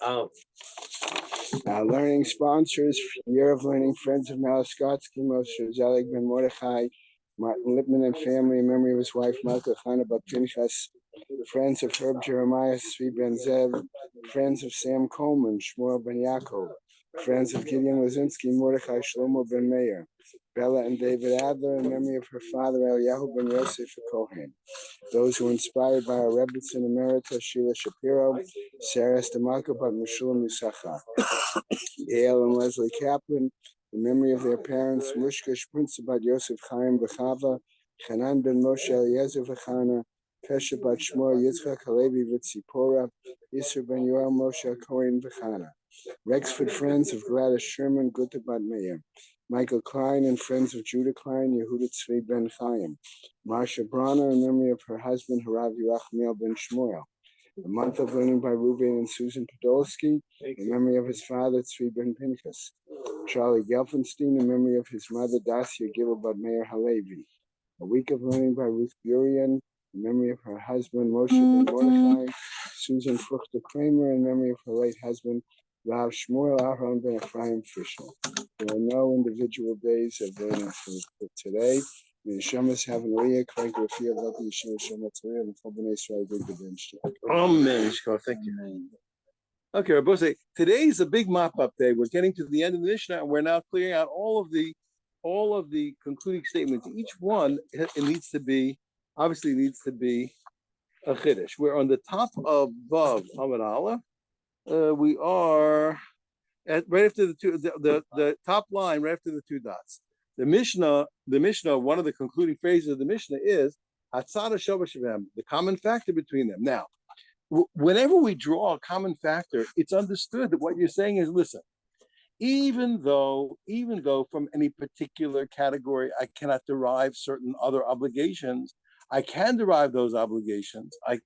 Oh. Learning sponsors, Year of Learning, Friends of Malaskotsky, Moshe Zelig Ben Mordechai, Martin Lipman and family, in memory of his wife, Malka Chana Bat Pinchas, Friends of Herb Jeremiah, Svi Ben Zev, Friends of Sam Coleman, Shmuel Ben Yaakov, Friends of Gideon Lazinski, Mordechai Shlomo Ben Meir, Bella and David Adler, in memory of her father, Eliyahu Ben Yosef Kohen. Those who were inspired by our Rebbitzin Emerita, Sheila Shapiro, Sarah Stamaka, Bat Meshulam Yisachar, Yael and Leslie Kaplan, in memory of their parents, Mushka Shprinza Bat Yosef Chaim Bechava, Hanan Ben Moshe Eliezer Vechana, Pesha Bat Shmuel Yitzchak Halevi Vitzipora, Yisr Ben Yoel Moshe Cohen Vechana, Rexford Friends of Gladys Sherman, Gutta Bat Meir, Michael Klein and Friends of Judah Klein, Yehuda Tzvi Ben Chaim, Marsha Brana, in memory of her husband, Harav Yerachmiel Ben Shmuel, The Month of Learning by Ruben and Susan Podolsky, in memory of his father, Tzvi Ben Pinchas, Charlie Gelfenstein, in memory of his mother, Dacia Gilel Bat Meir Halevi, A Week of Learning by Ruth Burian, in memory of her husband, Moshe Ben Mordechai, Susan Fruchter Kramer, in memory of her late husband, Rav Shmuel Aharon Ben Ephraim Fisher. There are no individual days of learning for today. The Neshamas have an Aliyah, Craig Rafia, Lati Yeshua Shem Tzviyah, and Chol Israel Big Bench. Amen. Thank you. Okay, Rabbi, today is a big mop-up day. We're getting to the end of the Mishnah, and we're now clearing out all of the concluding statements. Each one needs to be a chiddush. We're on the top of Vav Amud Aleph. We are at right after the top line, right after the two dots. The Mishnah, one of the concluding phrases of the Mishnah is Hatzada Shavashavim, the common factor between them. Now, whenever we draw a common factor, it's understood that what you're saying is, listen, even though from any particular category I cannot derive certain other obligations, I can derive those obligations. I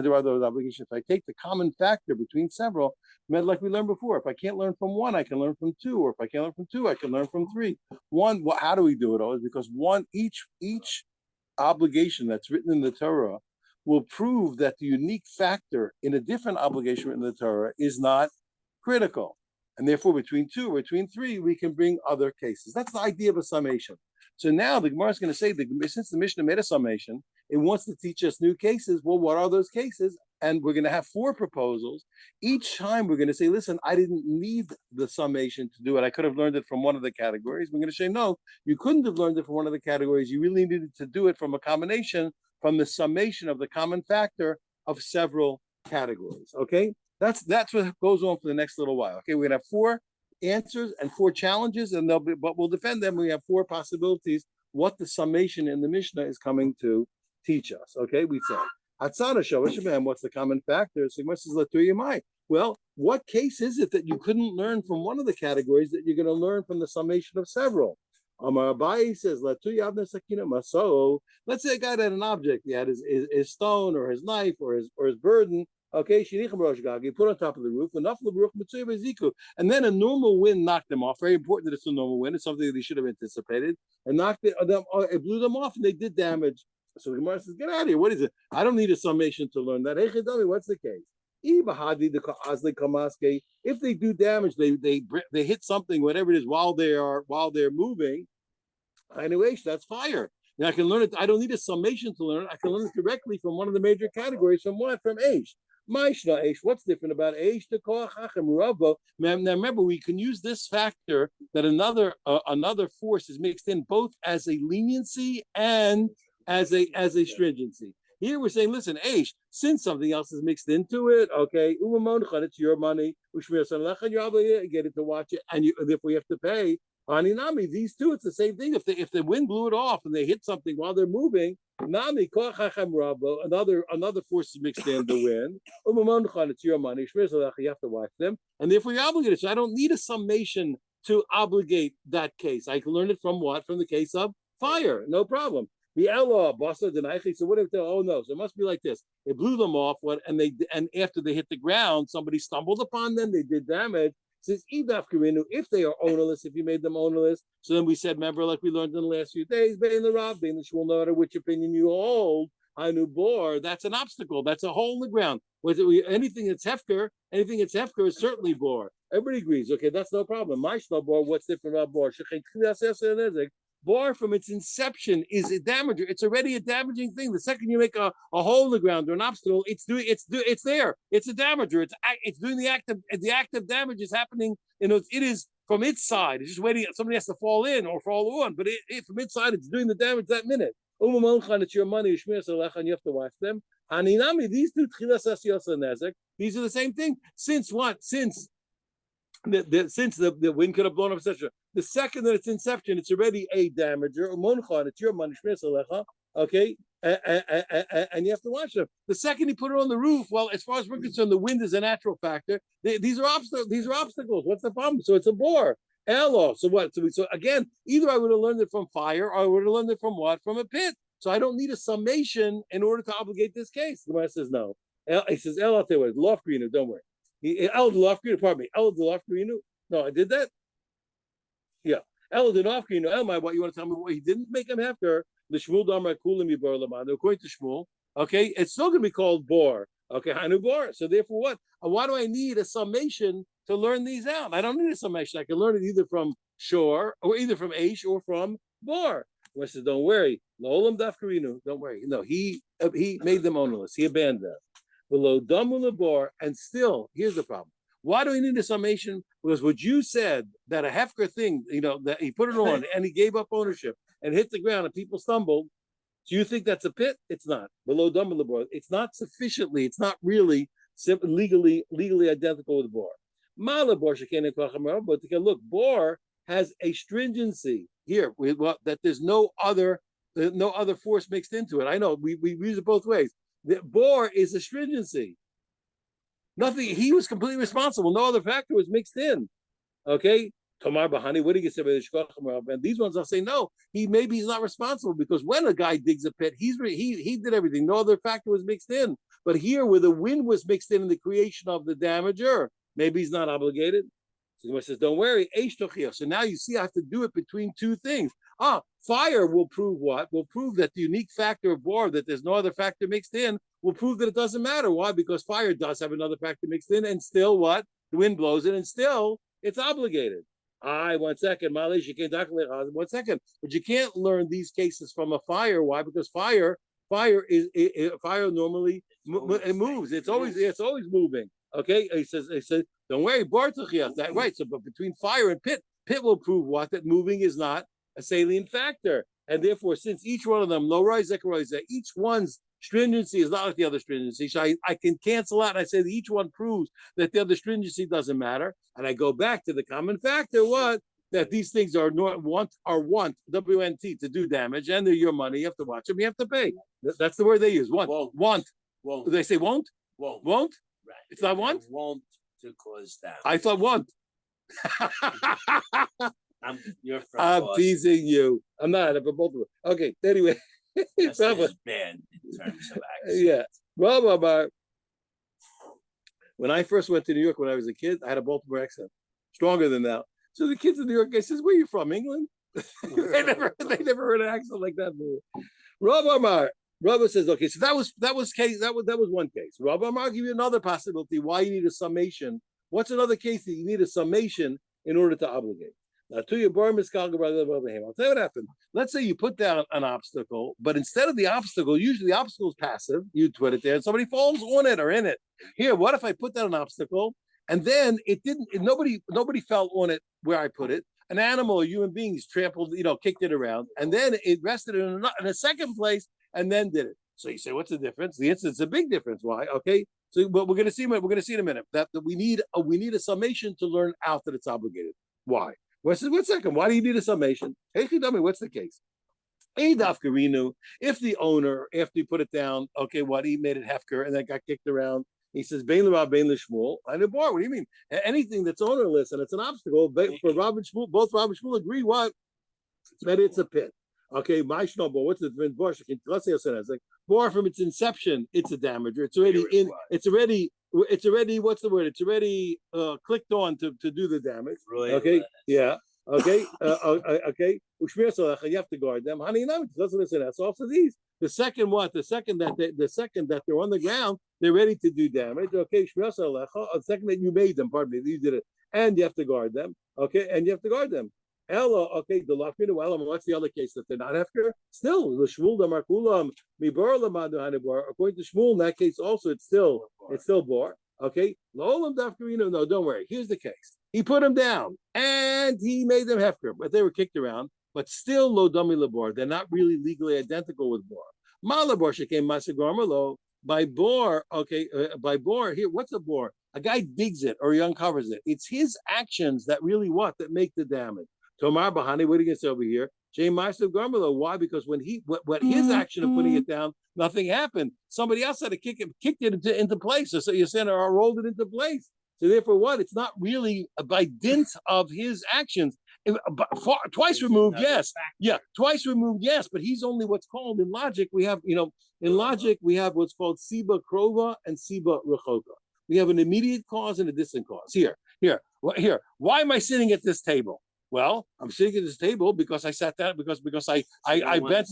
derive those obligations if I take the common factor between several, like we learned before. If I can't learn from one, I can learn from two, or if I can't learn from two, I can learn from three. How do we do it all? Is because each obligation that's written in the Torah will prove that the unique factor in a different obligation written in the Torah is not critical. And therefore, between two or between three, we can bring other cases. That's the idea of a summation. So now the Gemara is going to say, since the Mishnah made a summation, it wants to teach us new cases. Well, what are those cases? And we're going to have 4 proposals. Each time we're going to say, listen, I didn't need the summation to do it. I could have learned it from one of the categories. We're going to say, no, you couldn't have learned it from one of the categories. You really needed to do it from a combination, from the summation of the common factor of several categories. Okay? That's what goes on for the next little while. Okay, we're going to have 4 answers and 4 challenges, and but we'll defend them. We have 4 possibilities what the summation in the Mishnah is coming to teach us. Okay, we said Hatzana Shavashavim. What's the common factor? So well, what case is it that you couldn't learn from one of the categories that you're going to learn from the summation of several? Amar Abaye says, let's say a guy had an object. He had his stone or his knife or his burden. Okay, he put on top of the roof, and then a normal wind knocked them off. Very important that it's a normal wind. It's something that they should have anticipated, and it blew them off, and they did damage. So the Gemara says, "Get out of here! What is it? I don't need a summation to learn that." Hey, Chidami, what's the case? If they do damage, they hit something, whatever it is, while they're moving. Anyway, that's fire. And I can learn it. I don't need a summation to learn it. I can learn it directly from one of the major categories. From what? From Aish. What's different about Aish to Koach Hachem Rabo? Now remember, we can use this factor that another force is mixed in both as a leniency and as a stringency. Here we're saying, listen, Aish, since something else is mixed into it, okay, it's your money, you get it to watch it, and if we have to pay, Aninami, these two, it's the same thing. If the wind blew it off and they hit something while they're moving, Nami, another force is mixed in the wind. It's your money. You have to watch them, and therefore you're obligated. So I don't need a summation to obligate that case. I can learn it from what? From the case of fire, no problem. The Ella, Basa, Denaichi. So what if they? Oh no! So it must be like this. It blew them off. And after they hit the ground, somebody stumbled upon them. They did damage. Says if they are ownerless, if you made them ownerless, so then we said, remember, like we learned in the last few days, Bein the Rav, Bein the Shmuel, no matter which opinion you hold, Hanu Bor, that's an obstacle, that's a hole in the ground. Anything that's hefker is certainly bor. Everybody agrees. Okay, that's no problem. My bor, what's different about bor? Bor from its inception is a damager. It's already a damaging thing. The second you make a hole in the ground or an obstacle, it's there. It's a damager. It's doing the act of damage is happening. It is from its side. It's just waiting. Somebody has to fall in or fall on, but from its side, it's doing the damage that minute. It's your money. You have to watch them. These two these are the same thing. Since what? Since the wind could have blown up, etc. The second that it's inception, it's already a damager. It's your money. Okay, and you have to watch them. The second you put it on the roof, well, as far as we're concerned, the wind is a natural factor. These are obstacles. What's the problem? So it's a bore. Elo. So what? So again, either I would have learned it from fire, or I would have learned it from what? From a pit. So I don't need a summation in order to obligate this case. The Gemara says no. He says El, I'll tell you what, loft greener. Don't worry. El the loft greener. Pardon me. El the loft greener. No, I did that. Yeah. El the loft greener. El, what you want to tell me? What he didn't make him after the Shmuel Damar Kulim Yibor Laman. According to Shmuel, okay, it's still going to be called bor. Okay, Hanu bor. So therefore, what? Why do I need a summation to learn these out? I don't need a summation. I can learn it either from shore, or either from Aish, or from bor. I said, don't worry. Don't worry. No, he made them ownerless. He abandoned them. Below Damula bor, and still, here's the problem. Why do we need a summation? Because what you said, that a hefker thing, that he put it on and he gave up ownership and hit the ground and people stumbled. Do you think that's a pit? It's not. Below Damula bor, it's not sufficiently. It's not really legally identical with bor. Mala bor but look, bor has a stringency here, that there's no other force mixed into it. I know we use it both ways. The bor is a stringency. Nothing. He was completely responsible. No other factor was mixed in. Okay. Tomar Bahani, what do you say about the Shkoch? And these ones I'll say no. Maybe he's not responsible, because when a guy digs a pit, he did everything. No other factor was mixed in. But here, where the wind was mixed in the creation of the damager, maybe he's not obligated. So the Gemara says, don't worry, so now you see I have to do it between two things. Fire will prove what? Will prove that the unique factor of bor, that there's no other factor mixed in, will prove that it doesn't matter. Why? Because fire does have another factor mixed in, and still what? The wind blows it, and still it's obligated. 1 second, Malish, you can't 1 second. But you can't learn these cases from a fire. Why? Because fire normally it moves. It's always moving. Okay, he says, don't worry, that right. So, but between fire and pit will prove what? That moving is not a salient factor, and therefore, since each one of them, low rise, each one's stringency is not like the other stringency. So I can cancel out. And I say that each one proves that the other stringency doesn't matter, and I go back to the common factor. What? That these things are want WNT to do damage, and they're your money. You have to watch them. You have to pay. That's the word they use. Want. They say won't. Right. It's not want? Want to cause damage. I thought want. I'm teasing you. I'm not, but both of them. Okay, anyway. This is bad in terms of accent. Yeah. When I first went to New York when I was a kid, I had a Baltimore accent. Stronger than that. So the kids in New York, I says, where are you from? England? they never heard an accent like that before. Rav Amar. Rabba says, okay, so that was one case. Rabba Amar, I'll give you another possibility why you need a summation. What's another case that you need a summation in order to obligate? Now, to your bar miskal, I'll tell you what happened. Let's say you put down an obstacle, but instead of the obstacle, usually the obstacle is passive. You put it there, and somebody falls on it or in it. Here, what if I put down an obstacle, and then nobody fell on it where I put it? An animal or human beings trampled, kicked it around, and then it rested in a second place, and then did it. So you say, what's the difference? The answer is a big difference. Why? Okay. So what we're going to see in a minute that we need a summation to learn out that it's obligated. Why? Well, I said, 1 second. Why do you need a summation? Hey, tell me what's the case? If the owner, after you put it down, okay, what he made it hefker and then got kicked around, he says, Bein l'Rav, Bein l'Shmuel. I know, what do you mean? Anything that's ownerless and it's an obstacle, for Rav and Shmuel, both Rav and Shmuel agree what? That it's a pit. Okay, my snowball. What's the difference? Let's say it's like bor from its inception, it's a damager. It's already it's already, what's the word? It's already clicked on to do the damage. Royal, Okay, yeah. Okay, okay. You have to guard them. Honey, no, it doesn't listen. That's also these. The second what? The second that they're on the ground, they're ready to do damage. Okay, the second that you made them, pardon me, you did it, and you have to guard them. Okay, and you have to guard them. Ella, okay, the lafinu elam. What's the other case that they're not after? Still, the shmul damarkulam mibar lamadu hanibar. According to Shmuel, in that case also, it's still bar. Okay, lolam dafkarino. No, don't worry. Here's the case. He put them down and he made them hefker, but they were kicked around. But still, lo dami labor. They're not really legally identical with bor. Malabor shecame masagarmalo by bor. Okay, by bor here. What's a bor? A guy digs it or he uncovers it. It's his actions that really that make the damage. Tomar Bahani, what are you going to say over here? James Meister Garmelo. Why? Because when what his action of putting it down, nothing happened. Somebody else had to kicked it into place. So you're saying, or rolled it into place. So therefore, what? It's not really by dint of his actions. Twice removed, yes. Yeah, twice removed, yes. But he's only what's called in logic. We have, in logic, we have what's called siba krova and siba rechoka. We have an immediate cause and a distant cause. Here. Why am I sitting at this table? Well, I'm sitting at this table because I sat down because I bent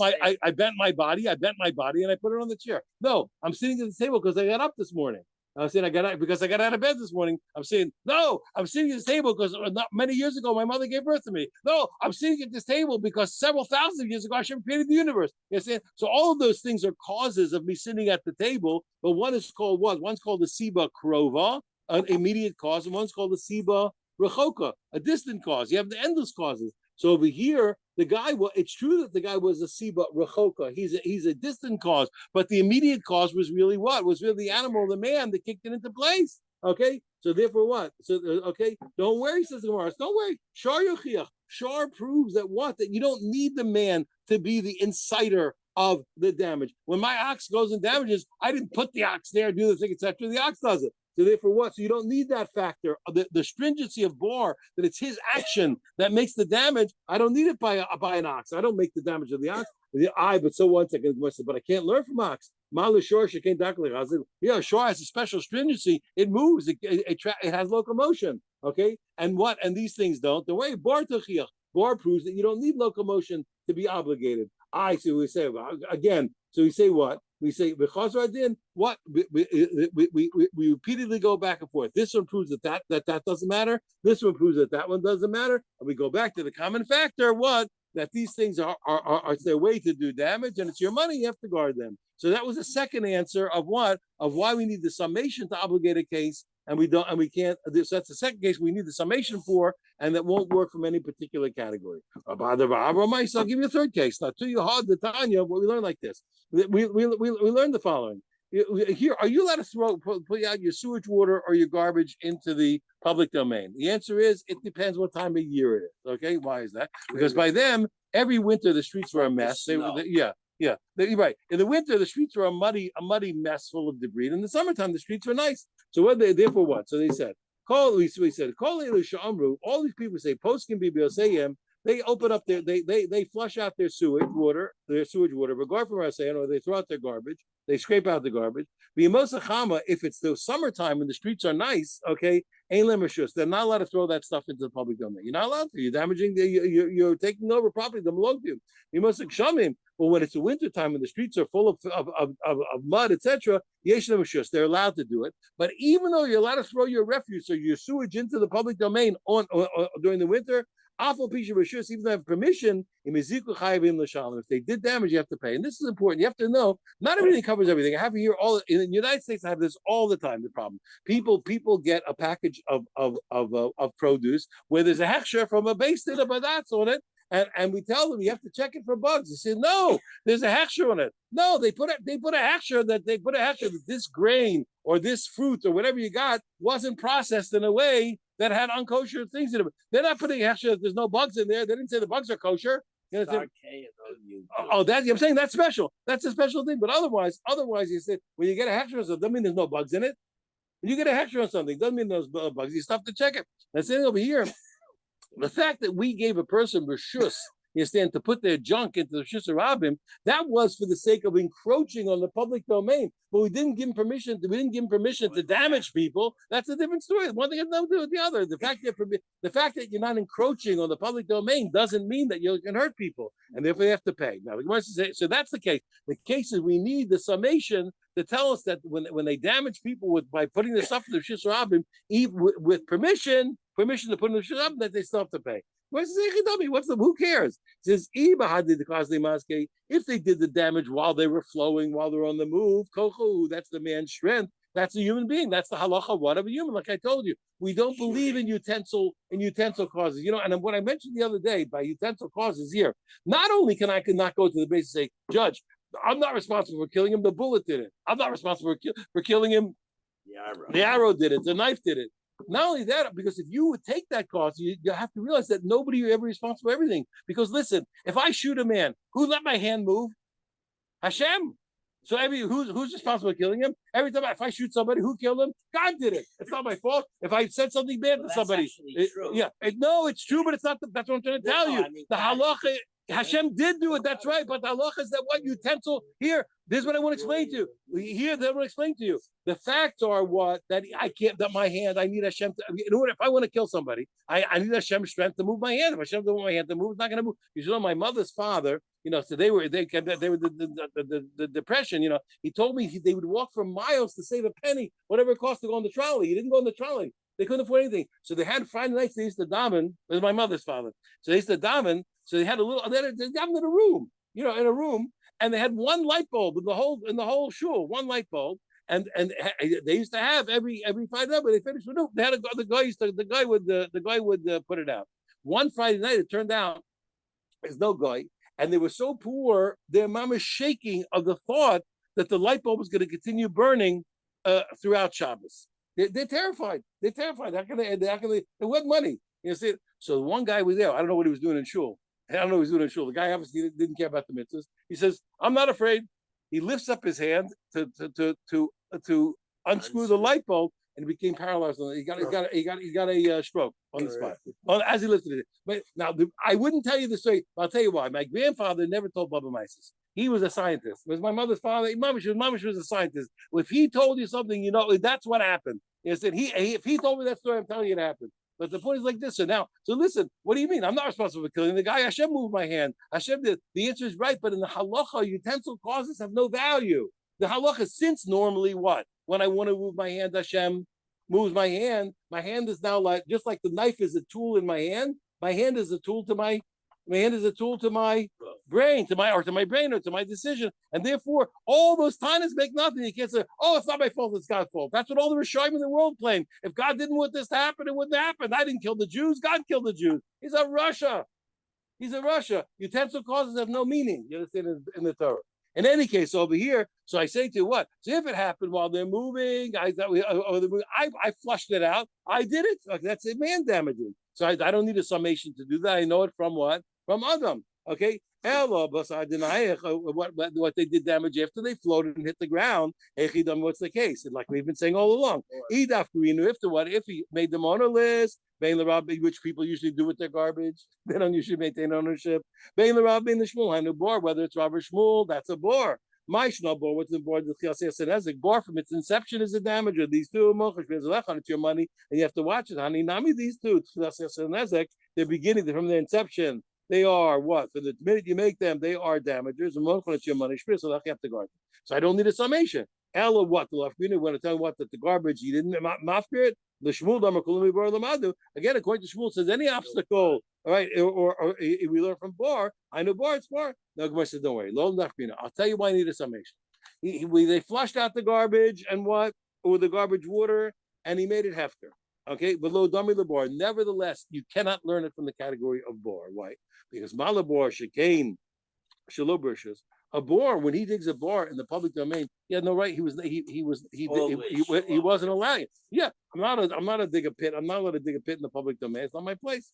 my body, and I put it on the chair. No, I'm sitting at the table because I got up this morning. I was saying I got out of bed this morning. I'm saying no, I'm sitting at this table because not many years ago my mother gave birth to me. No, I'm sitting at this table because several thousand years ago Hashem created the universe. You know, so all of those things are causes of me sitting at the table. But one is called what? One's called the siba krova, an immediate cause, and one's called the siba rechoka, a distant cause. You have the endless causes. So over here, the guy, it's true that the guy was a siba rechoka. He's a distant cause, but the immediate cause was really what? Was really the animal, the man that kicked it into place. Okay, so therefore what? So okay, don't worry, says the Gemara. Don't worry. Shar yochiach. Shar proves that what? That you don't need the man to be the inciter of the damage. When my ox goes and damages, I didn't put the ox there, do the thing, etc. The ox does it. So therefore what? So you don't need that factor. The stringency of bor, that it's his action that makes the damage. I don't need it by an ox. I don't make the damage of the ox. But so one second, but I can't learn from ox. Yeah, shore has a special stringency. It moves. It has locomotion. Okay, and what? And these things don't. The way bor proves that you don't need locomotion to be obligated. I see what we say again. So we say what? We say what? We repeatedly go back and forth. This one proves that doesn't matter. This one proves that one doesn't matter. And we go back to the common factor, what? That these things are their way to do damage, and it's your money, you have to guard them. So that was the second answer of what? Of why we need the summation to obligate a case, and we can't. So that's the second case we need the summation for, and that won't work from any particular category. I'll give you a third case. Now, to you hard the Tanya, what we learn like this. We learned the following. Here, are you allowed to put out your sewage water or your garbage into the public domain? The answer is it depends what time of year it is. Okay, why is that? Because by them, every winter the streets were a mess. You're right. In the winter, the streets were a muddy mess full of debris. In the summertime, the streets were nice. So what they therefore what? So they said, all these people say post can be BSAM. They open up they flush out their sewage water, regard from our saying, or they throw out their garbage, they scrape out the garbage. If it's the summertime and the streets are nice, okay, they're not allowed to throw that stuff into the public domain. You're not allowed to. You're damaging you're taking over property that belongs to you. You must shamim. But when it's the winter time and the streets are full of mud, etc., they're allowed to do it. But even though you're allowed to throw your refuse or your sewage into the public domain during the winter, even though I have permission, if they did damage, you have to pay. And this is important. You have to know, not everything covers everything. I have here in the United States, I have this all the time, the problem. People get a package of produce where there's a hechsher from a base to the badats on it. And we tell them you have to check it for bugs. They say no, there's a hechsher on it. No, they put a hechsher that this grain or this fruit or whatever you got wasn't processed in a way that had unkosher things in it. They're not putting hechsher that there's no bugs in there. They didn't say the bugs are kosher. You know, I'm saying that's special. That's a special thing. But otherwise, you say when you get a hechsher, so doesn't mean there's no bugs in it. When you get a hechsher on something, doesn't mean there's bugs. You still have to check it. That's it over here. The fact that we gave a person reshus you understand, to put their junk into the Shus Rabim, that was for the sake of encroaching on the public domain. But we didn't give him permission. We didn't give him permission to damage people. That's a different story. One thing has nothing to do with the other. The fact that you're not encroaching on the public domain doesn't mean that you can hurt people, and therefore they have to pay. Now, the Gemara says, so that's the case. The case is we need the summation to tell us that when they damage people by putting the stuff in the Shus Rabim, with permission to put in the Shus Rabim, that they still have to pay. What's the who cares? It says if they did the damage while they were flowing, while they're on the move, kochu, that's the man's strength. That's a human being. That's the halacha what of a human. Like I told you, we don't believe in utensil causes. And what I mentioned the other day by utensil causes here, not only can I not go to the base and say, Judge, I'm not responsible for killing him. The bullet did it. I'm not responsible for killing him. The arrow did it. The knife did it. Not only that, because if you would take that cause, you have to realize that nobody is ever responsible for everything. Because listen, if I shoot a man, who let my hand move? Hashem. So who's responsible for killing him? Every time if I shoot somebody, who killed him? God did it. It's not my fault. If I said something bad to somebody, it's true, but it's not. That's what I'm trying to tell you. The halacha. Hashem did do it, that's right, but the halacha is that what utensil here, this is what I want to explain to you. Here, that I want to explain to you. The facts are that I can't, that my hand, I need Hashem to, if I want to kill somebody, I need Hashem's strength to move my hand. If Hashem doesn't want my hand to move, it's not going to move. My mother's father, so they were the depression, he told me they would walk for miles to save a penny, whatever it cost to go on the trolley. He didn't go on the trolley. They couldn't afford anything. So they had Friday nights, they used to daven. It was my mother's father. So they used to daven. So they had they davened in a room, and they had one light bulb in the whole shul, one light bulb. And they used to have every Friday night, but they finished with no. They had the guy would put it out. One Friday night, it turned out there's no guy, and they were so poor, their mom is shaking of the thought that the light bulb was going to continue burning throughout Shabbos. They're terrified. They're terrified. How can they? They want money. See. So one guy was there. I don't know what he was doing in shul. The guy obviously didn't care about the mitzvahs. He says, "I'm not afraid." He lifts up his hand to unscrew the light bulb, and he became paralyzed. He got a stroke on the spot as he lifted it. But now I wouldn't tell you the story. But I'll tell you why. My grandfather never told Baba Mises. He was a scientist. It was my mother's father. Mamish was a scientist. If he told you something, that's what happened. If he told me that story, I'm telling you it happened. But the point is like this. So listen, what do you mean? I'm not responsible for killing the guy. Hashem moved my hand. Hashem did. The answer is right, but in the halacha, utensil causes have no value. The halacha, since normally what? When I want to move my hand, Hashem moves my hand. My hand is now just like the knife is a tool in my hand. My hand is a tool to my brain, to my brain or to my decision. And therefore, all those tines make nothing. You can't say, oh, it's not my fault, it's God's fault. That's what all the Rishonim in the world claim. If God didn't want this to happen, it wouldn't happen. I didn't kill the Jews, God killed the Jews. He's a Russia. Utensil causes have no meaning, you understand, in the Torah. In any case, over here, so I say to you, what? So if it happened while they're moving, I flushed it out. I did it. That's a man damaging. So I don't need a summation to do that. I know it from what? From Adam. Okay? What they did damage after they floated and hit the ground. What's the case? And like we've been saying all along. If he made them on a list, which people usually do with their garbage. They don't usually maintain ownership. Whether it's Robert Shmuel, that's a bore. My bore, what's the bore? The bore from its inception is a damager. These two, it's your money, and you have to watch it. These two, they're beginning from their inception. They are what? For the minute you make them, they are damagers. It's your money, so you have to guard them. So I don't need a summation. Ella what? The Lafbina, when I tell you what, that the garbage, he didn't mafkir it. The Shmuel Damar Kulumi Bar Lamadu. Again, according to Shmuel, says any obstacle, all right, or we learn from Bar. I know Bar, it's Bar. No, Gemara says, don't worry. Lo Lafbina. I'll tell you why I need a summation. They flushed out the garbage and what? With the garbage water, and he made it hefker. Okay, below Dami Labor. Nevertheless, you cannot learn it from the category of Bar. Why? Because Malabor Shekain Shalobrishas. A bore, when he digs a bore in the public domain, he had no right. He wasn't allowed. Yeah, I'm not a dig a pit. I'm not allowed to dig a pit in the public domain. It's not my place.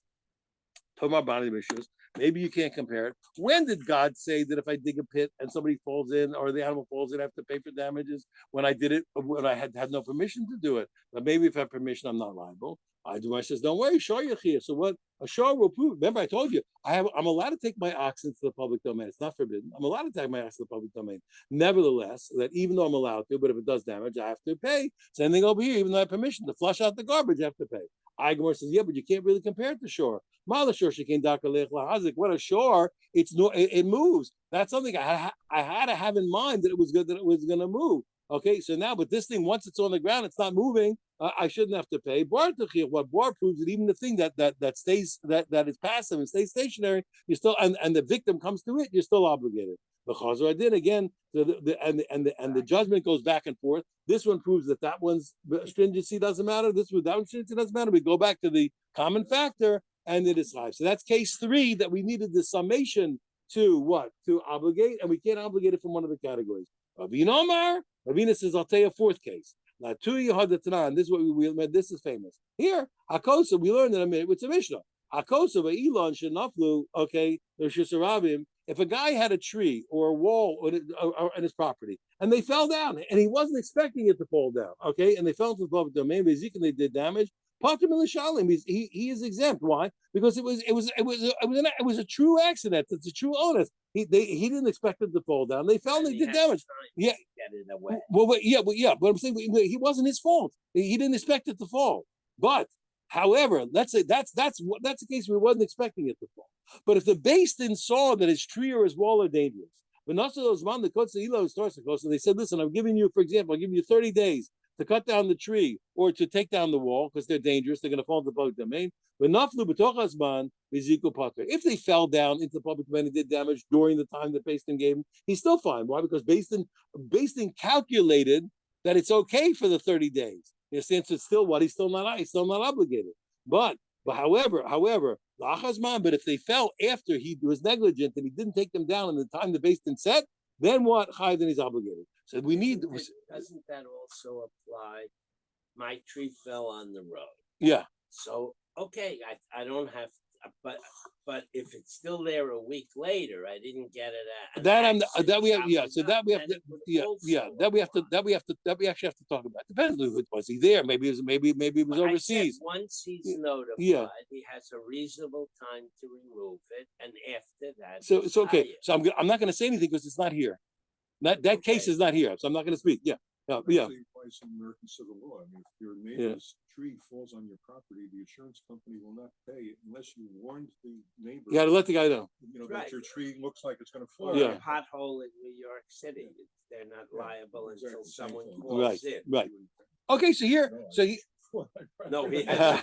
Maybe you can't compare it. When did God say that if I dig a pit and somebody falls in or the animal falls in, I have to pay for damages? When I did it, when I had no permission to do it. But maybe if I have permission, I'm not liable. Gemara says, don't worry, shor yachia. So what? A shor will prove. Remember, I told you I'm allowed to take my ox into the public domain. It's not forbidden. I'm allowed to take my ox to the public domain. Nevertheless, that even though I'm allowed to, but if it does damage, I have to pay. Same thing over here. Even though I have permission to flush out the garbage, I have to pay. Gemara says, yeah, but you can't really compare it to shore. Mala shore shekin daka lech lahazik. What a shore! It moves. That's something I had to have in mind that it was good that it was going to move. Okay, so now, but this thing, once it's on the ground, it's not moving. I shouldn't have to pay. Bar what bar proves that even the thing that stays that is passive and stays stationary, you still and the victim comes to it, you're still obligated. The chazer did again, and the judgment goes back and forth. This one proves that one's stringency doesn't matter. That one's stringency doesn't matter. We go back to the common factor, and it is life. So that's case 3 that we needed the summation to what? To obligate, and we can't obligate it from one of the categories. Ravina says, I'll tell you a 4th case. Now, and this is what we learned. This is famous. Here, Hakosa, we learned in a minute. It's a Mishnah. Hakosa, Elon, Shenaflu, okay, if a guy had a tree or a wall on his property, and they fell down, and he wasn't expecting it to fall down, okay, and they fell into the public domain, and they did damage, he is exempt. Why? Because it was a true accident. It's a true onus. He didn't expect it to fall down. They fell and they did damage. Yeah. Get it away. But I'm saying he wasn't his fault. He didn't expect it to fall. But however, let's say that's the case where he wasn't expecting it to fall. But if the base din saw that his tree or his wall are dangerous, but also those man the and they said, listen, I'm giving you, for example, I'll give you 30 days to cut down the tree or to take down the wall because they're dangerous, they're going to fall into the public domain. If they fell down into the public domain and did damage during the time that Beis Din gave him, he's still fine. Why? Because Beis Din calculated that it's okay for the 30 days. In a sense, it's still what? He's still not obligated. But however, but if they fell after he was negligent and he didn't take them down in the time the Beis Din set, then what? Then he's obligated. So we need. Doesn't that also apply? My tree fell on the road. Yeah. So okay, I don't have, but if it's still there a week later, I didn't get it. That we actually have to talk about. Depends on was he there? Maybe it was overseas. Once he's notified, he has a reasonable time to remove it, and after that, so it's okay. So I'm not going to say anything because it's not here. That case is not here, so I'm not going to speak. Yeah. Applies in American civil law. I mean, if your neighbor's tree falls on your property, the insurance company will not pay it unless you warned the neighbor. You got to let the guy know. That your tree looks like it's going to fall. Or a pothole in New York City. They're not liable until someone calls in. Right. Okay, so here, no, he has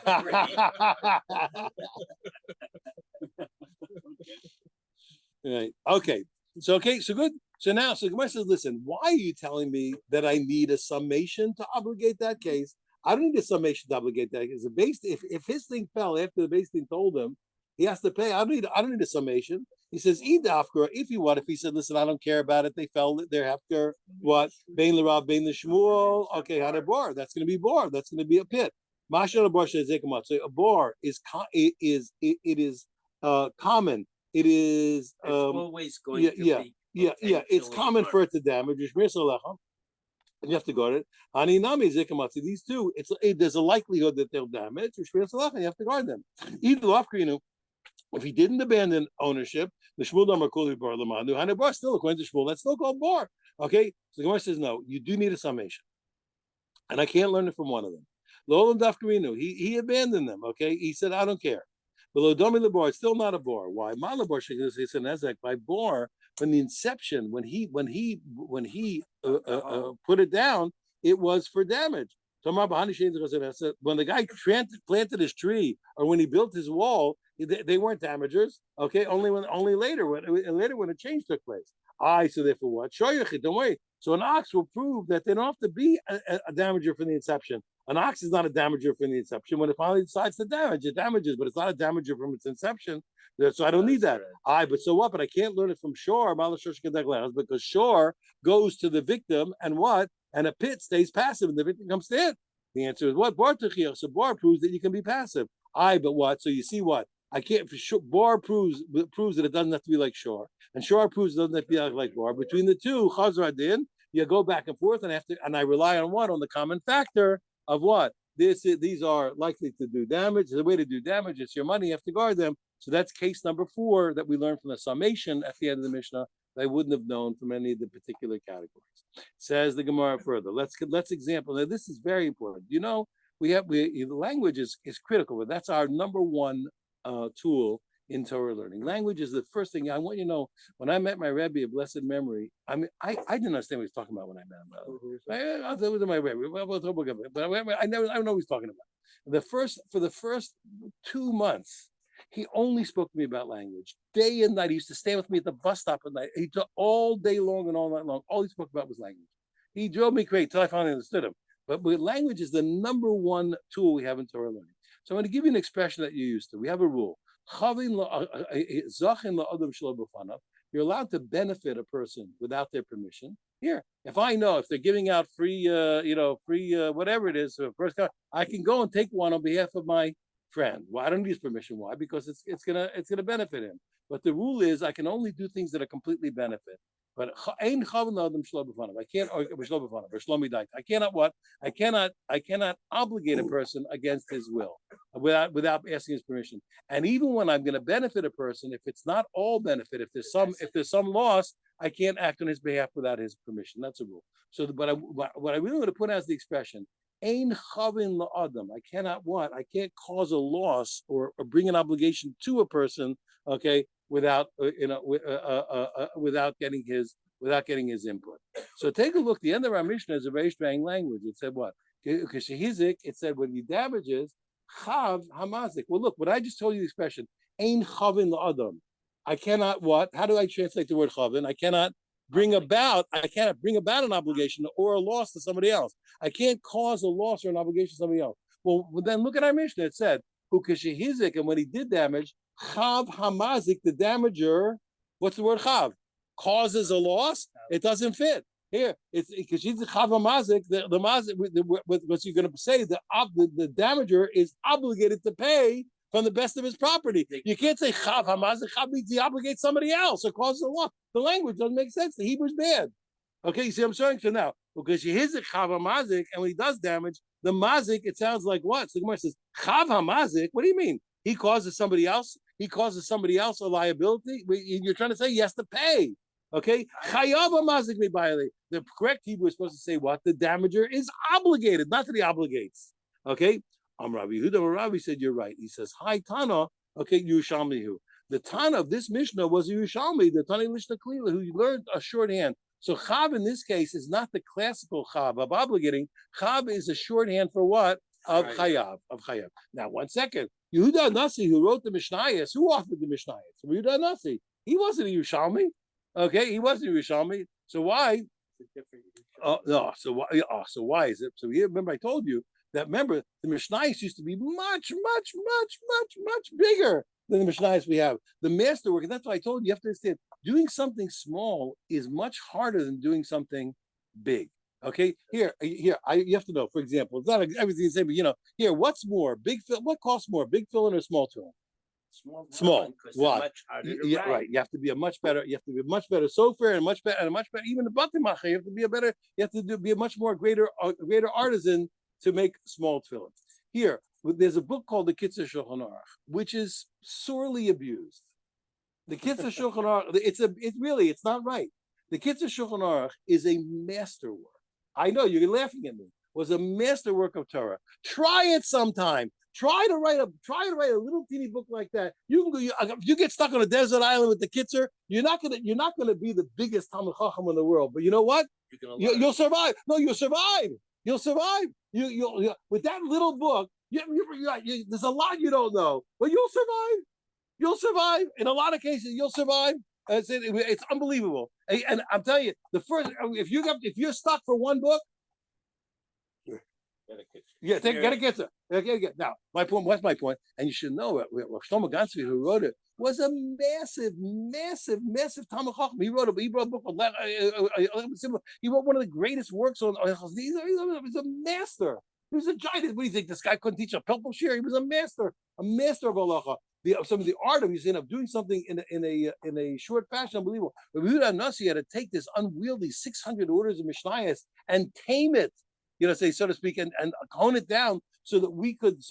right. Okay. So good. So Gemara says, listen, why are you telling me that I need a summation to obligate that case? I don't need a summation to obligate that case. If his thing fell after the Beis Din told him he has to pay, I don't need a summation. He says, if he said, listen, I don't care about it, they fell, they're after what? Bein l'Rav, bein l'Shmuel, okay, had a bar. That's going to be bar. That's going to be a pit. So a bar is common. It is always going to be. It's common for it to damage. And you have to guard it. These two, there's a likelihood that they'll damage. You have to guard them. If he didn't abandon ownership, the Shmuel Damar Kuli Bar Lamanu, Hanabar still according to Shmuel, that's still called bar. Okay, so the Gemara says no, you do need a summation, and I can't learn it from one of them. Lolam Dafkarinu, he abandoned them. Okay, he said I don't care. But Lodomi Labar, it's still not a bar. Why? Malabar Shekis an Ezek by bar. From the inception, when he put it down, it was for damage. When the guy planted his tree or when he built his wall, they weren't damagers. Okay, only later when a change took place. So therefore what? Don't worry. So an ox will prove that they don't have to be a damager from the inception. An ox is not a damager from the inception. When it finally decides to damage, it damages, but it's not a damager from its inception. So I don't need that. But so what? But I can't learn it from shore because shore goes to the victim and what? And a pit stays passive and the victim comes to it. The answer is what? Bar tuchiyah. So bar proves that you can be passive. But what? So you see what? I can't. Bar proves that it doesn't have to be like shore, and shore proves it doesn't have to be like bar. Between the two, chazra din, you go back and forth, and I rely on what? On the common factor of what? these are likely to do damage. The way to do damage, it's your money, you have to guard them. So that's case number 4 that we learned from the summation at the end of the Mishnah that I wouldn't have known from any of the particular categories. Says the Gemara further. Let's example. Now, this is very important. Language is critical, but that's our number one tool in Torah learning. Language is the first thing I want you to know. When I met my Rebbe of blessed memory, I didn't understand what he was talking about when I met him. I was my Rebbe, but I don't know what he's talking about. For the first 2 months, he only spoke to me about language day and night. He used to stay with me at the bus stop at night. He took all day long and all night long. All he spoke about was language. He drove me crazy until I finally understood him. But language is the number one tool we have in Torah learning. So I'm going to give you an expression that you're used to. We have a rule. You're allowed to benefit a person without their permission. Here, if they're giving out free, whatever it is, first time, I can go and take one on behalf of my friend. Well, I don't need his permission. Why? Because it's gonna benefit him. But the rule is I can only do things that are completely benefit. But I can't. I cannot obligate a person against his will without asking his permission. And even when I'm going to benefit a person, if it's not all benefit, if there's some loss, I can't act on his behalf without his permission. That's a rule. So, what I really want to put as the expression, Ein chavin la'adam. I can't cause a loss or bring an obligation to a person, okay, without getting his input. So take a look. The end of our Mishnah is a very strange language. It said what? It said when he damages, chav hamazik. Well, look, what I just told you the expression, Ein chavin la'adam. I cannot what? How do I translate the word chavin? I cannot bring about an obligation or a loss to somebody else. I can't cause a loss or an obligation to somebody else. Well, then look at our Mishnah. It said, ukeshehizik, and when he did damage, chav hamazik, the damager, what's the word chav? Causes a loss? It doesn't fit. Here, it's ukeshehizik chav hamazik, the mazik, what you're going to say, the damager is obligated to pay from the best of his property. You can't say chav hamazik. Chav means he obligates somebody else or causes a loss. The language doesn't make sense. The Hebrew's bad. Okay, you see what I'm saying? So now, because he hits a chav hamazik, and when he does damage, the mazik, it sounds like what? So the Gemara says, chav hamazik, what do you mean? He causes somebody else a liability? You're trying to say he has to pay. Okay? Chayav hamazik mibayale. The correct Hebrew is supposed to say what? The damager is obligated, not that he obligates. Okay? Rabbi Yehuda Rabbi said, you're right. He says, hi Tana, okay, Yerushalmihu. The Tana of this Mishnah was a Yerushalmi, the Tana Mishnah Klila, who learned a shorthand. So Chav in this case is not the classical Chav of obligating. Chav is a shorthand for what? Of Chayav. Now, 1 second. Yehuda Nasi, who wrote the Mishnayos, who authored the Mishnayos? Yehuda Nasi. He wasn't a Yerushalmi. Okay, he wasn't a Yerushalmi. So why? So why is it? So remember I told you that the Mishnayos used to be much bigger than the Mishnayos we have. The masterwork, and that's why I told you, you have to understand, doing something small is much harder than doing something big. Okay, you have to know, for example, it's not everything the same, but here, what's more, what costs more, big filling or small filling? Small. Why? Right. You have to be a much better sofer and much better, even the batimacha, you have to be a much more greater artisan to make small tefillin. Here, there's a book called the Kitzur Shulchan Aruch, which is sorely abused. The Kitzur Shulchan Aruch, it's not right. The Kitzur Shulchan Aruch is a masterwork. I know you're laughing at me. It was a masterwork of Torah. Try it sometime. Try to write a little teeny book like that. If you get stuck on a desert island with the Kitzur, you're not gonna be the biggest Talmid Chacham in the world. But you know what? You'll survive. No, you'll survive. You'll survive. You with that little book. There's a lot you don't know, but you'll survive. You'll survive. In a lot of cases, you'll survive. It's unbelievable. And I'm telling you, if you're stuck for one book, get a Kitzur. Now, my point. What's my point? And you should know it. Shlomo Gansky, who wrote it, was a massive Talmid Chacham. He wrote a book called. He wrote one of the greatest works on. He was a master. He was a giant. What do you think? This guy couldn't teach a pelpel shear. He was a master of halacha. Some of the art of doing something in a short fashion, unbelievable. But Yehuda Nasi had to take this unwieldy 600 orders of Mishnayos and tame it, so to speak, and hone it down so that we could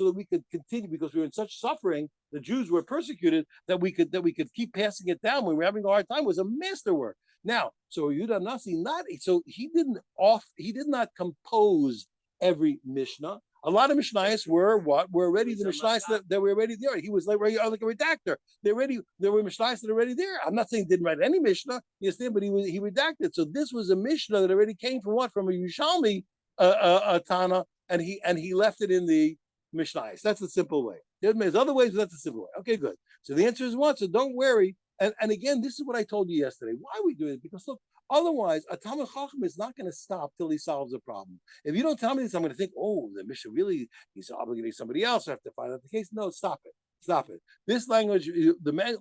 continue, because we were in such suffering. The Jews were persecuted, that we could keep passing it down when we were having a hard time. It was a masterwork. Now, so Yehuda Nasi, he did not compose every Mishnah. A lot of Mishnayos were already the Mishnayos that were already there. He was like a redactor. There were Mishnayos that were already there. I'm not saying he didn't write any Mishnah, you understand, but he redacted. So this was a Mishnah that already came from what? From a Yerushalmi Tana, and he left it in the Mishnayos. That's the simple way. There's other ways, but that's the simple way. Okay, good. So the answer is what? So don't worry. And again, this is what I told you yesterday. Why are we doing it? Because look, otherwise, a Talmid Chacham is not going to stop till he solves a problem. If you don't tell me this, I'm going to think, oh, the Mishnah really, he's obligating somebody else. I have to find out the case. No, stop it. Stop it. This language,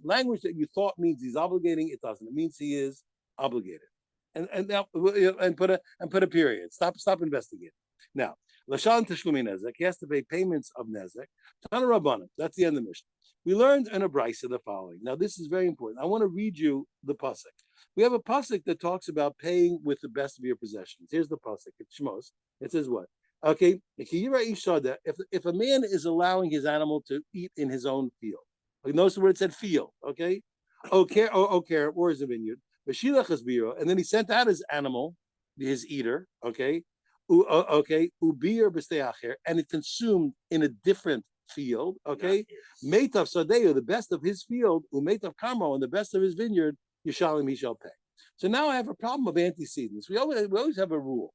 language that you thought means he's obligating, it doesn't. It means he is obligated. And now put a period. Stop investigating. Now, Lashan Tashlumi Nezek, he has to pay payments of Nezek. Tana Rabbanim, that's the end of the Mishnah. We learned in a brisa the following. Now, this is very important. I want to read you the pasuk. We have a pasuk that talks about paying with the best of your possessions. Here's the pasuk. It's Shmos. It says what? Okay, if a man is allowing his animal to eat in his own field, notice the word said field. Okay, or is a vineyard. And then he sent out his animal, his eater. Okay, and it consumed in a different field. Okay, Meitav Sadeo, the best of his field, Meitav Karmo, and the best of his vineyard, Yishalim he shall pay. So now I have a problem of antecedents. We always have a rule.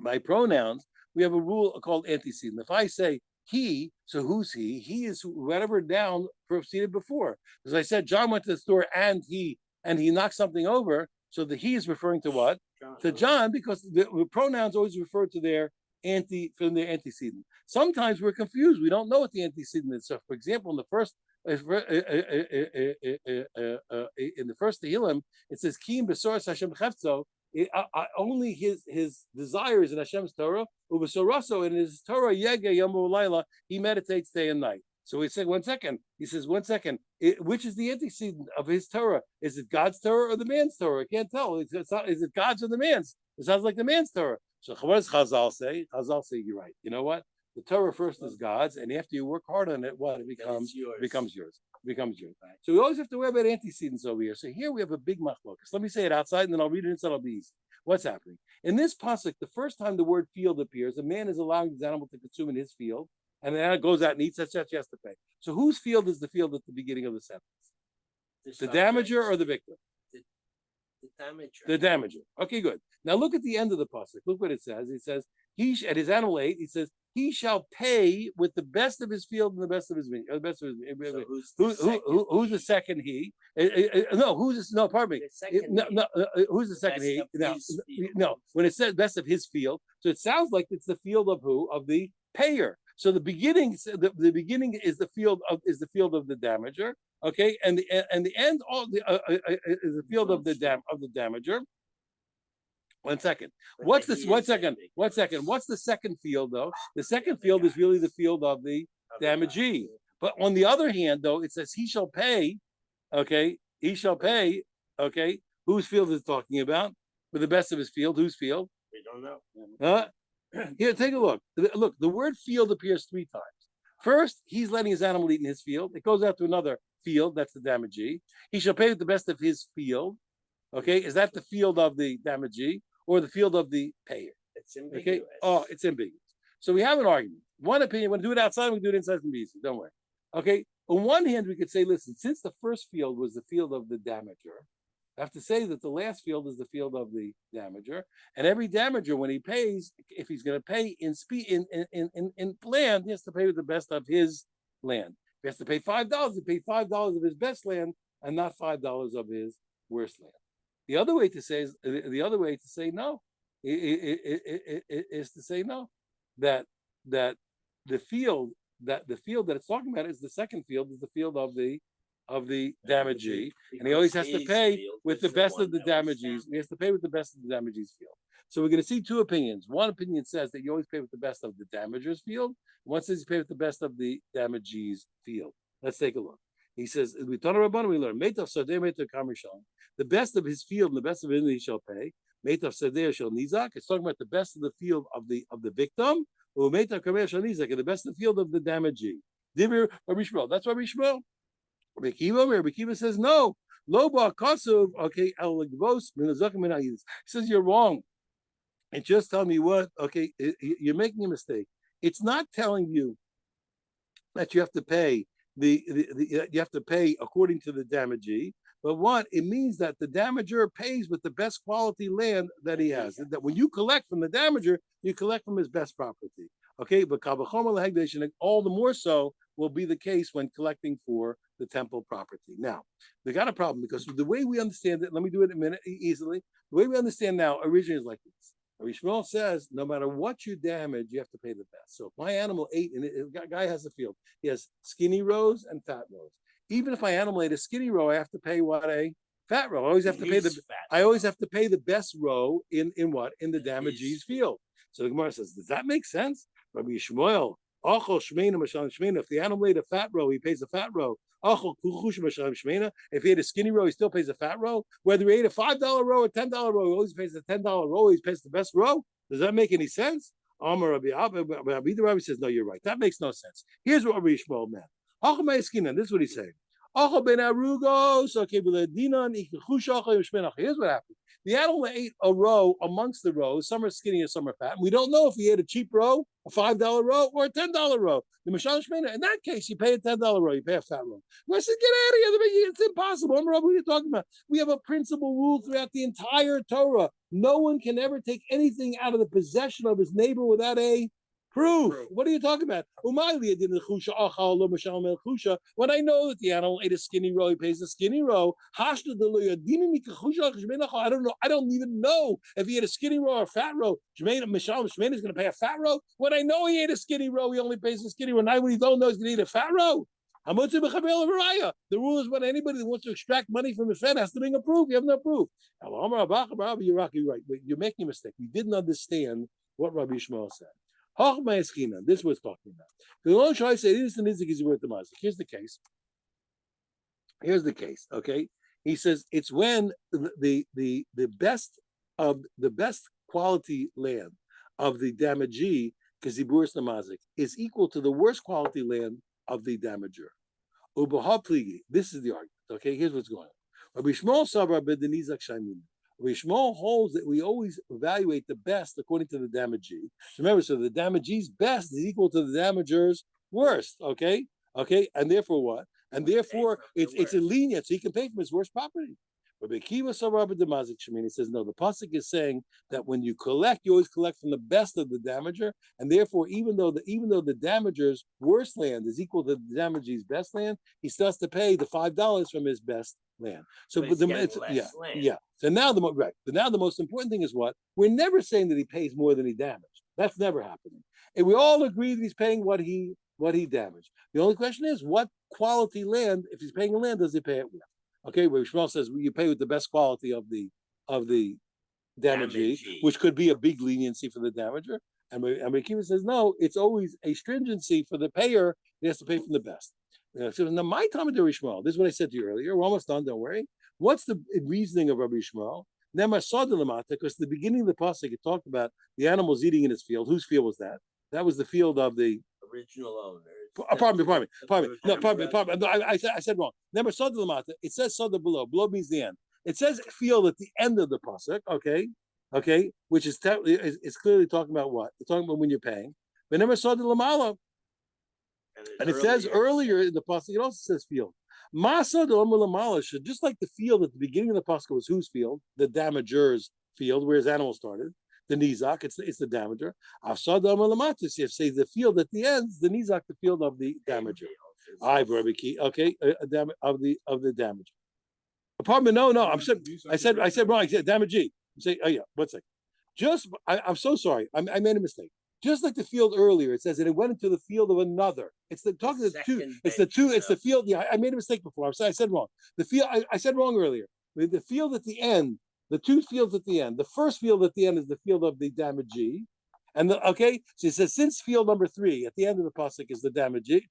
By pronouns, we have a rule called antecedent. If I say he, so who's he? He is whatever down proceeded before. As I said, John went to the store and he knocked something over. So the he is referring to what? John. To John, because the pronouns always refer to their antecedent. Sometimes we're confused. We don't know what the antecedent is. So, for example, in the first Tehillim, it says Kim Besoras Hashem Chefzo. Only his desires in Hashem's Torah, Ubasoroso, in his Torah Yege Yomu Laila, he meditates day and night. So he said, 1 second. He says, 1 second. Which is the antecedent of his Torah? Is it God's Torah or the man's Torah? I can't tell. Is it God's or the man's? It sounds like the man's Torah. So what does Chazal say? Chazal say, you're right. You know what? The Torah first is God's, and after you work hard on it, what? It becomes yours. Right. So we always have to worry about antecedents over here. So here we have a big machlokas. Let me say it outside, and then I'll read it inside. It'll be easy. What's happening? In this pasuk, the first time the word field appears, a man is allowing his animal to consume in his field, and then it goes out and eats. That's what he has to pay. So whose field is the field at the beginning of the sentence? The damager or the victim? The damager. The damager. Okay, good. Now look at the end of the pasuk. Look what it says. It says, at his animal ate, he says, he shall pay with the best of his field and the best of his vineyard. So who's the second he? Pardon me. Who's the second he? No, when it says best of his field, so it sounds like it's the field of who? Of the payer. So the beginning is the field of the damager. Okay, and the end is the field of the damager. 1 second. What's this? 1 second. 1 second. What's the second field, though? The second field is really the field of the damagee. But on the other hand, though, it says he shall pay. Okay, he shall pay. Okay, whose field is it talking about? With the best of his field. Whose field? We don't know. Here, take a look. Look, the word field appears 3 times. First, he's letting his animal eat in his field. It goes out to another field. That's the damagee. He shall pay with the best of his field. Okay, is that the field of the damagee or the field of the payer? It's ambiguous. Okay. Oh, it's ambiguous. So we have an argument. One opinion. When we do it outside, we do it inside. It's easy. Don't worry. Okay. On one hand, we could say, listen, since the first field was the field of the damager, I have to say that the last field is the field of the damager, and every damager, when he pays, if he's going to pay in land, he has to pay with the best of his land. If he has to pay $5, he pays $5 of his best land, and not $5 of his worst land. The other way to say no is to say no, that the field that it's talking about is the second field, is the field of the damagee, and he always has to pay with the best of the damagees. He has to pay with the best of the damagees field. So we're going to see 2 opinions. One opinion says that you always pay with the best of the damager's field. One says you pay with the best of the damagee's field. Let's take a look. He says, we learn, the best of his field and the best of it he shall pay. It's talking about the best of the field of the victim, Umeta Kamesh Anizak, in the best of the field of the damagee. Divir Rabbi Shmuel. That's Rabbi Shmuel. Rabbi Kiva says no. Loba Kasuv, okay, he says you're wrong. And just tell me what, okay, you're making a mistake. It's not telling you that you have to pay you have to pay according to the damagee, but what it means that the damager pays with the best quality land that he has. That when you collect from the damager, you collect from his best property. Okay, but all the more so will be the case when collecting for the temple property. Now, they got a problem because the way we understand it, let me do it in a minute easily. The way we understand now originally is like this. Shmuel says, no matter what you damage, you have to pay the best. So if my animal ate, and a guy has a field, he has skinny rows and fat rows. Even if my animal ate a skinny row, I have to pay what a fat row. I always have to pay the best row in the damagee's field. So the Gemara says, does that make sense? Rabbi Shmuel, if the animal ate a fat row, he pays a fat row. If he had a skinny row, he still pays a fat row. Whether he ate a $5 row or $10 row, he always pays the $10 row. He pays the best row. Does that make any sense? Rabbi says, no, you're right. That makes no sense. Here's what Rabbi Shmuel meant. This is what he's saying. Here's what happened. The animal ate a row amongst the rows. Some are skinny and some are fat. We don't know if he ate a cheap row, a $5 row, or a $10 row. In that case, you pay a $10 row, you pay a fat row. I said, get out of here. It's impossible. What are you talking about? We have a principal rule throughout the entire Torah. No one can ever take anything out of the possession of his neighbor without a proof. What are you talking about? When I know that the animal ate a skinny row, he pays a skinny row. I don't know. I don't even know if he ate a skinny row or a fat row. Shemena is going to pay a fat row. When I know he ate a skinny row, he only pays a skinny row. Now when he don't know he's going to eat a fat row. The rule is when anybody that wants to extract money from his friend has to bring a proof. You have no proof. You're right. You're making a mistake. We didn't understand what Rabbi Shmuel said. This was talking about. Here's the case. Okay, he says it's when the best quality land of the damagee, Kaziburis Namazik, is equal to the worst quality land of the damager. This is the argument. Okay, here's what's going on. Rabbi Shmuel holds that we always evaluate the best according to the damagee. Remember, so the damagee's best is equal to the damager's worst. Okay, and therefore what? And therefore it's a lenient, so he can pay for his worst property. Rabbi Kiva he says no. The pasuk is saying that when you collect, you always collect from the best of the damager, and therefore even though the damager's worst land is equal to the damagee's best land, he still has to pay the $5 from his best land. So land. So now the most important thing is what? We're never saying that he pays more than he damaged. That's never happening. And we all agree that he's paying what he damaged. The only question is what quality land, if he's paying a land, does he pay it with? Okay, where Shmuel says you pay with the best quality of the damagee, which could be a big leniency for the damager. And Kiva says no, it's always a stringency for the payer. He has to pay from the best. So now my Talmud Shmuel. This is what I said to you earlier. We're almost done. Don't worry. What's the reasoning of Rabbi Shmuel? Because the beginning of the pasuk it talked about the animals eating in his field. Whose field was that? That was the field of the original owner. Pardon me. No, pardon me. No, I said wrong. Never soda lamata. It says soda below. Below means the end. It says field at the end of the pasuk. Okay, which is clearly talking about what? It's talking about when you're paying. But never soda lamala. And it says earlier in the pasuk, it also says field. Masa de lamala should just like the field at the beginning of the pasuk was whose field? The damager's field, where his animal started. The nizak, it's the damager. If say the field at the end, the nizak, the field of the damager. Of the damager. Pardon me, no. I said wrong. I said damagee. I'm saying, oh yeah, one second. I'm so sorry. I made a mistake. Just like the field earlier, it says that it went into the field of another. It's the two. It's the field. Yeah, I made a mistake before. I said wrong. The field. I said wrong earlier. The field at the end. The two fields at the end. The first field at the end is the field of the damagee, and so it says since field number 3 at the end of the pasuk is the damagee.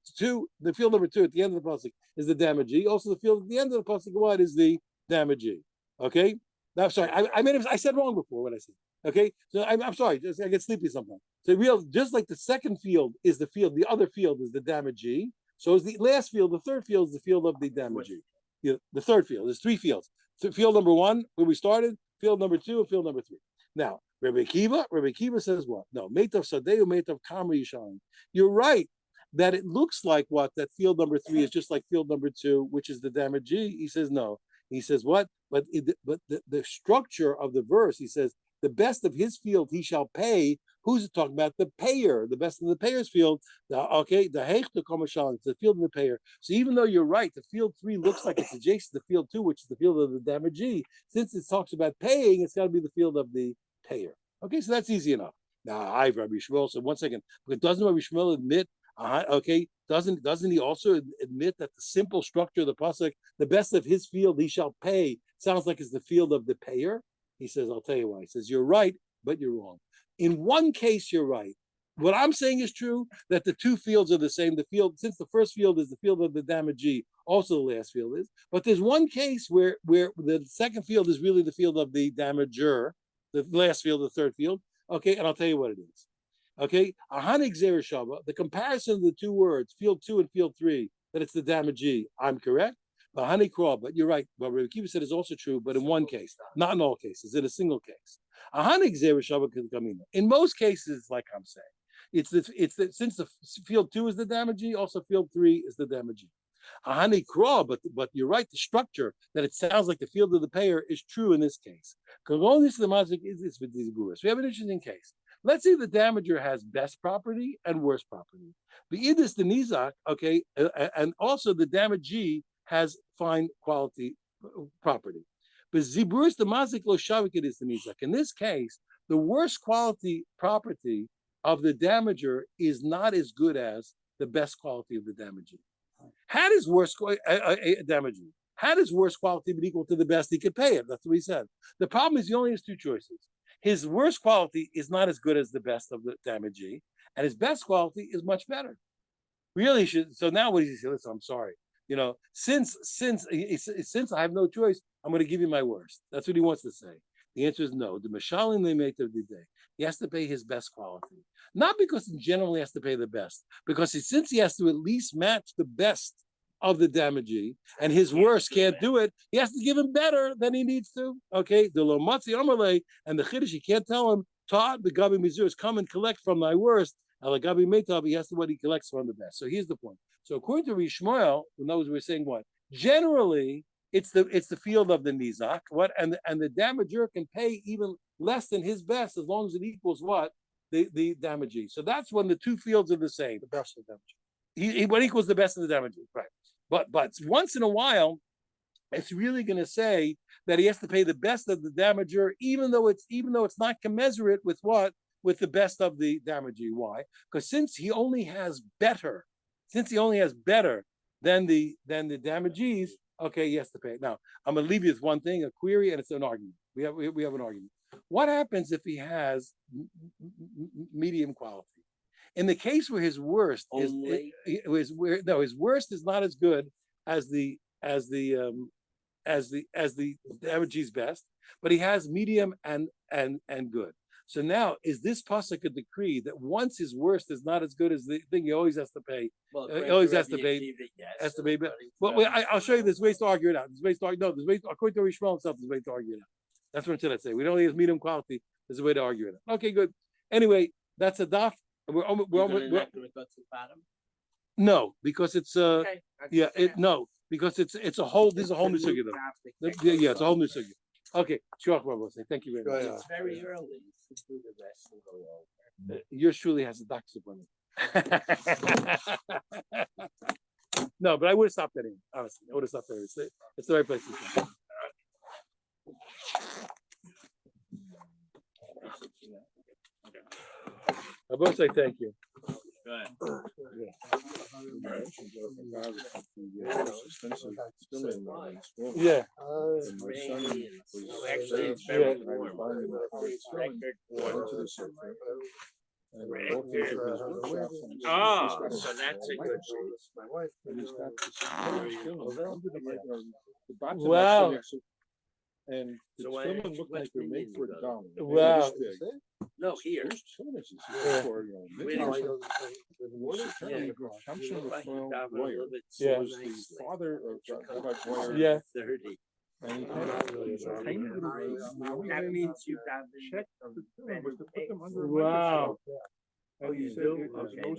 The field number 2 at the end of the pasuk is the damagee. Also, the field at the end of the pasuk what is the damagee? Okay. Now, sorry, I said wrong before what I said. Okay, so I'm sorry. I get sleepy sometimes. So real, just like the second field is the field, the other field is the damagee. So is the last field, the third field is the field of the damagee. The third field. There's three fields. Field number one, where we started, field number two, and field number three. Now, Rabbi Kiva says what? No, Meitav Sadeu, Meitav Kamri Yishan. You're right that it looks like what? That field number three is just like field number two, which is the damagee. He says no. He says what? But the structure of the verse, he says, the best of his field he shall pay. Who's it talking about? The payer, the best of the payer's field. The Heichte Komashal, it's the field of the payer. So even though you're right, the field three looks like it's adjacent to field two, which is the field of the damagee. Since it talks about paying, it's got to be the field of the payer. Okay, so that's easy enough. Now, I've Rabbi Shmuel. So one second, but doesn't Rabbi Shmuel admit? Doesn't he also admit that the simple structure of the pasuk, the best of his field he shall pay, sounds like it's the field of the payer? He says, I'll tell you why. He says, you're right, but you're wrong. In one case, you're right. What I'm saying is true, that the two fields are the same. The field, since the first field is the field of the damagee, also the last field is. But there's one case where the second field is really the field of the damager, the last field, the third field. Okay, and I'll tell you what it is. Okay, Ahanik Zereshava, the comparison of the two words, field two and field three, that it's the damagee. I'm correct. But you're right. What Rabbi Kiva said is also true, but in one case, not in all cases, in a single case. In most cases, like I'm saying, since the field two is the damagee, also field three is the damagee. But you're right, the structure that it sounds like the field of the payer is true in this case. We have an interesting case. Let's say the damager has best property and worst property. The idis the nizak, okay, and also the damagee has fine quality property. But ziburis the mazik lo shavik idis the nizak. In this case, the worst quality property of the damager is not as good as the best quality of the damagee. Had his worst damagee, had his worst quality been equal to the best, he could pay it. That's what he said. The problem is he only has two choices. His worst quality is not as good as the best of the damagee, and his best quality is much better. Really should. So now what does he say? Listen, I'm sorry. Since I have no choice, I'm going to give you my worst. That's what he wants to say. The answer is no. The mashalim they make of the day. He has to pay his best quality, not because in general he has to pay the best, because since he has to at least match the best of the damagee, and his worst can't do it, he has to give him better than he needs to. Okay, the lo matzi amalei, and the chiddush, he can't tell him, Ta'at begabi mizurus, come and collect from thy worst. Alagabi meitav, he has to what he collects from the best. So here's the point. So according to Rishmael, who knows we're saying what? Generally, it's the field of the nizak. What and the damager can pay even less than his best as long as it equals what? The damagee. So that's when the two fields are the same. The best of the damagee. What equals the best of the damagee, right? But once in a while, it's really going to say that he has to pay the best of the damager, even though it's not commensurate with what? With the best of the damagee. Why? Because since he only has better than the damagees, okay, he has to pay. Now, I'm going to leave you with one thing, a query, and it's an argument. We have an argument. What happens if he has medium quality? In the case where his worst his worst is not as good as the damagee's best, but he has medium and good. So now, is this pasuk a decree that once his worst is not as good as the thing, he always has to pay? Well, he always has to pay. Has to pay. Well, I'll show you. There's ways to argue it out. There's ways to argue. No, there's ways. According to Rishmael himself, there's ways to argue it out. That's what I'm saying. We don't have medium quality. There's a way to argue it out. Okay, good. Anyway, that's a daf. We're not going to go to the bottom. No, because it's Okay, because it's a whole. This is a whole new sugya. Yeah, it's a whole new sugya. Okay, sure, thank you very much. It's very early. You should do the rest and go over. Yours truly has a doctor's appointment. No, but I would have stopped at him. Honestly, I would have stopped there. It's the right place to stop. I both say thank you. Yeah. Actually, it's very warm. Oh, so that's a good Wow. And So the why swimming didn't you looked West like they're made Indian for you a go? down. Wow. No, here. There's swimmers Yeah. for, Where maybe do also- you- What is Yeah. Terry You Hampshire look like Raphael you're a Boyer, little bit Yeah. was the nicely. father of Rabbi Boyer. Yeah. 30. And he had these tiny little kids. The only That way means you got check to do them was to put them under a Wow. microscope. Oh, And he you said do? it was Okay. no